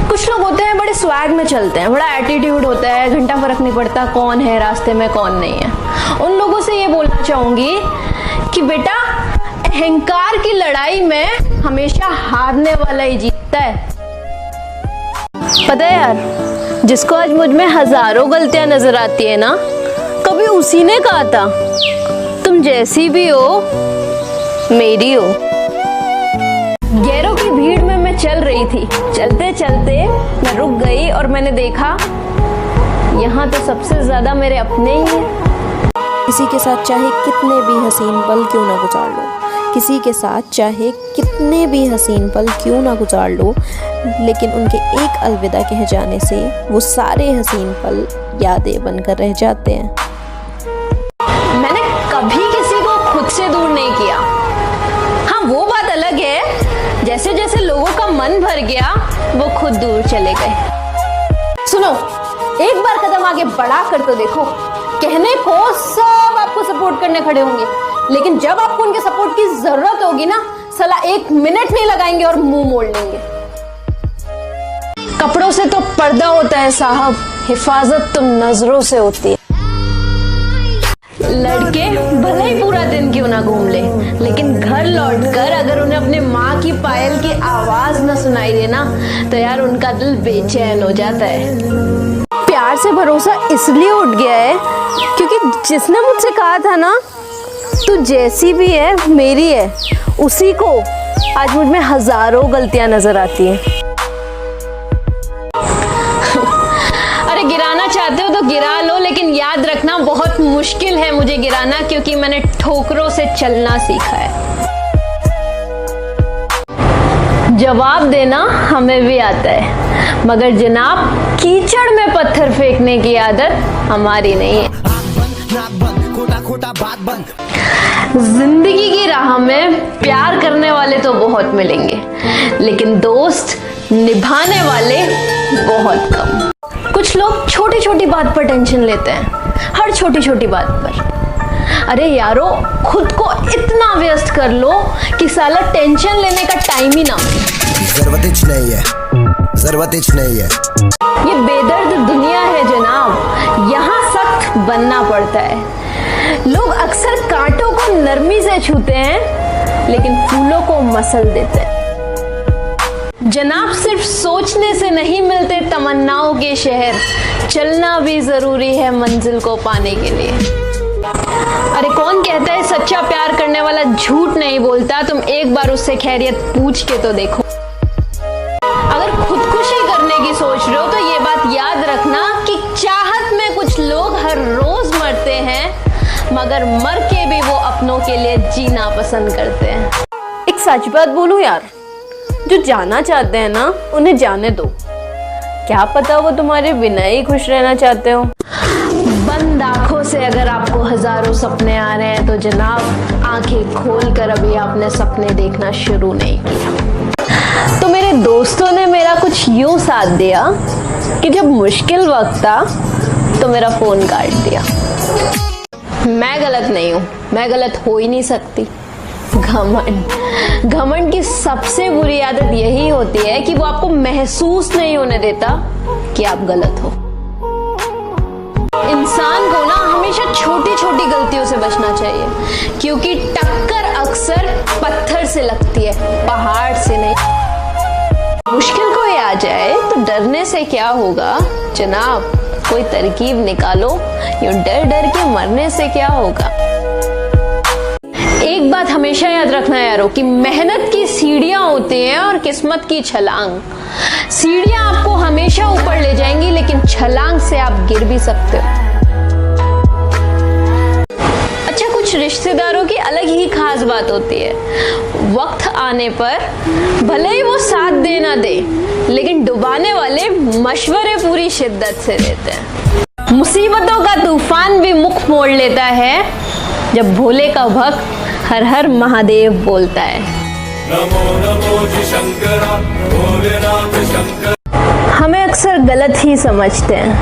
कुछ लोग होते हैं बड़े स्वैग में चलते हैं, बड़ा एटीट्यूड होता है, घंटा फर्क नहीं पड़ता कौन है रास्ते में कौन नहीं है। उन लोगों से ये बोलना चाहूंगी कि बेटा, अहंकार की लड़ाई में हमेशा हारने वाला ही जीतता है। पता है यार, जिसको आज मुझ में हजारों गलतियां नजर आती है ना, कभी उसी ने कहा था तुम जैसी भी हो मेरी हो। गैरों की भीड़ में मैं चल रही थी, चलते चलते मैं रुक गई और मैंने देखा यहाँ तो सबसे ज्यादा मेरे अपने ही हैं। किसी के साथ चाहे कितने भी हसीन पल क्यों ना गुजार लो, किसी के साथ चाहे कितने भी हसीन पल क्यों ना गुजार लो, लेकिन उनके एक अलविदा कह जाने से वो सारे हसीन पल यादें बनकर रह जाते हैं। मैंने कभी किसी को खुद से दूर नहीं किया। हाँ, वो बात अलग है, जैसे जैसे लोगों का मन भर गया वो खुद दूर चले गए। सुनो, एक बार कदम आगे बढ़ा कर तो देखो। कहने को सब आपको सपोर्ट करने खड़े होंगे, लेकिन जब आपको उनके सपोर्ट की जरूरत होगी ना, साला 1 मिनट नहीं लगाएंगे और मुंह मोड़ लेंगे। कपड़ों से तो पर्दा होता है साहब, हिफाजत तो नजरों से होती है। लड़के भले ही पूरा दिन क्यों ना घूम ले, लेकिन घर लौटकर अगर उन्हें अपने माँ की पायल की आवाज न सुनाई दे ना, तो यार उनका दिल बेचैन हो जाता है। प्यार से भरोसा इसलिए उठ गया है क्योंकि जिसने मुझसे कहा था ना तू जैसी भी है मेरी है, उसी को आज मुझ में हजारों गलतियां नजर आती हैं। अरे गिराना चाहते हो तो गिरा लो, लेकिन याद रखना बहुत मुश्किल है मुझे गिराना, क्योंकि मैंने ठोकरों से चलना सीखा है। जवाब देना हमें भी आता है, मगर जनाब कीचड़ में पत्थर फेंकने की आदत हमारी नहीं है। जिंदगी की राह में प्यार करने वाले तो बहुत मिलेंगे, लेकिन दोस्त निभाने वाले बहुत कम। कुछ लोग छोटी छोटी बात पर टेंशन लेते हैं, हर छोटी छोटी बात पर। अरे यारो, खुद को इतना व्यस्त कर लो कि साला टेंशन लेने का टाइम ही ना मिले। जरूरत नहीं है, जरूरत नहीं है। ये बेदर्द दुनिया है जनाब, यहाँ सख्त बनना पड़ता है। लोग अक्सर कांटों को नरमी से छूते हैं, लेकिन फूलों को मसल देते हैं। जनाब, सिर्फ सोचने से नहीं मिलते तमन्नाओं के शहर, चलना भी जरूरी है मंजिल को पाने के लिए। अरे कौन कहता है सच्चा प्यार करने वाला झूठ नहीं बोलता? तुम एक बार उससे खैरियत पूछ के तो देखो। अगर खुदकुशी करने की सोच रहे हो तो ये बात याद रखना कि चाहत में कुछ लोग हर रोज मरते हैं, मगर मर के भी वो अपनों के लिए जीना पसंद करते हैं। एक सच बात बोलूं यार, जो जाना चाहते हैं ना उन्हें जाने दो, क्या पता वो तुम्हारे बिना ही खुश रहना चाहते हो। बंद आंखों से अगर आपको हजारों सपने आ रहे हैं तो जनाब आंखें खोलकर अभी आपने सपने देखना शुरू नहीं किया। तो मेरे दोस्तों ने मेरा कुछ यूं साथ दिया कि जब मुश्किल वक्त था तो मेरा फोन काट दिया। मैं गलत नहीं हूं, मैं गलत हो ही नहीं सकती। घमंड की सबसे बुरी आदत यही होती है कि वो आपको महसूस नहीं होने देता कि आप गलत हो। इंसान को ना हमेशा छोटी छोटी गलतियों से बचना चाहिए, क्योंकि टक्कर अक्सर पत्थर से लगती है, पहाड़ से नहीं। मुश्किल कोई आ जाए तो डरने से क्या होगा जनाब, कोई तरकीब निकालो, यूं डर डर के मरने से क्या होगा। एक बात हमेशा याद रखना यारो कि मेहनत की सीढ़ियां होती हैं और किस्मत की छलांग। सीढ़ियां आपको हमेशा ऊपर ले जाएंगी, लेकिन छलांग से आप गिर भी सकते हो। अच्छा, कुछ रिश्तेदारों की अलग ही खास बात होती है। वक्त आने पर भले ही वो साथ दे ना दे, लेकिन डुबाने वाले मशवरे पूरी शिद्दत से देते हैं। मुसीबतों का तूफान भी मुख मोड़ लेता है जब भोले का भक्त हर हर महादेव बोलता है। नमो नमो जी शंकरा, भोलेनाथ शंकर। हमें अक्सर गलत ही समझते हैं,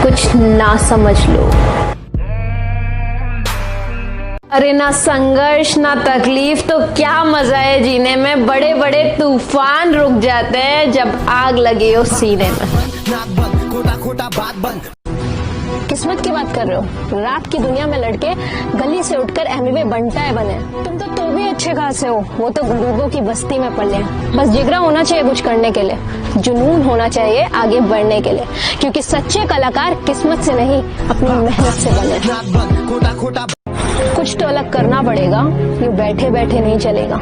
कुछ ना समझ लो। अरे ना संघर्ष ना तकलीफ तो क्या मजा है जीने में। बड़े बड़े तूफान रुक जाते हैं जब आग लगे हो सीने में। किस्मत की बात कर रहे हो? रात की दुनिया में लड़के गली से उठकर एमबीए बनता बने। तुम तो भी अच्छे खासे हो, वो तो गरीबों की बस्ती में पले हैं। बस जिगरा होना चाहिए कुछ करने के लिए, जुनून होना चाहिए आगे बढ़ने के लिए, क्योंकि सच्चे कलाकार किस्मत से नहीं अपनी मेहनत से बने। कुछ तो अलग करना पड़ेगा, ये बैठे बैठे नहीं चलेगा।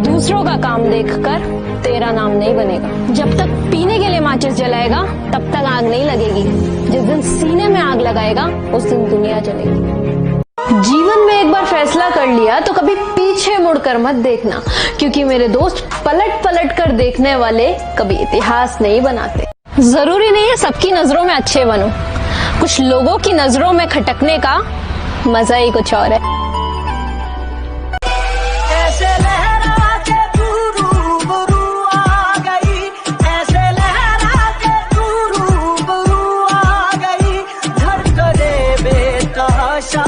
दूसरों का काम देखकर तेरा नाम नहीं बनेगा। जब तक पीने के लिए माचिस जलाएगा तब तक आग नहीं लगेगी। जिस दिन सीने में आग लगाएगा उस दिन दुनिया जलेगी। जीवन में एक बार फैसला कर लिया तो कभी पीछे मुड़कर मत देखना, क्योंकि मेरे दोस्त पलट पलट कर देखने वाले कभी इतिहास नहीं बनाते। जरूरी नहीं है सबकी नजरों में अच्छे बनो, कुछ लोगों की नजरों में खटकने का मजा ही कुछ और है। ऐसे लहरा के तू रूबरू आ गई, ऐसे लहरा के तू रूबरू आ गई, धड़कने बेतहाशा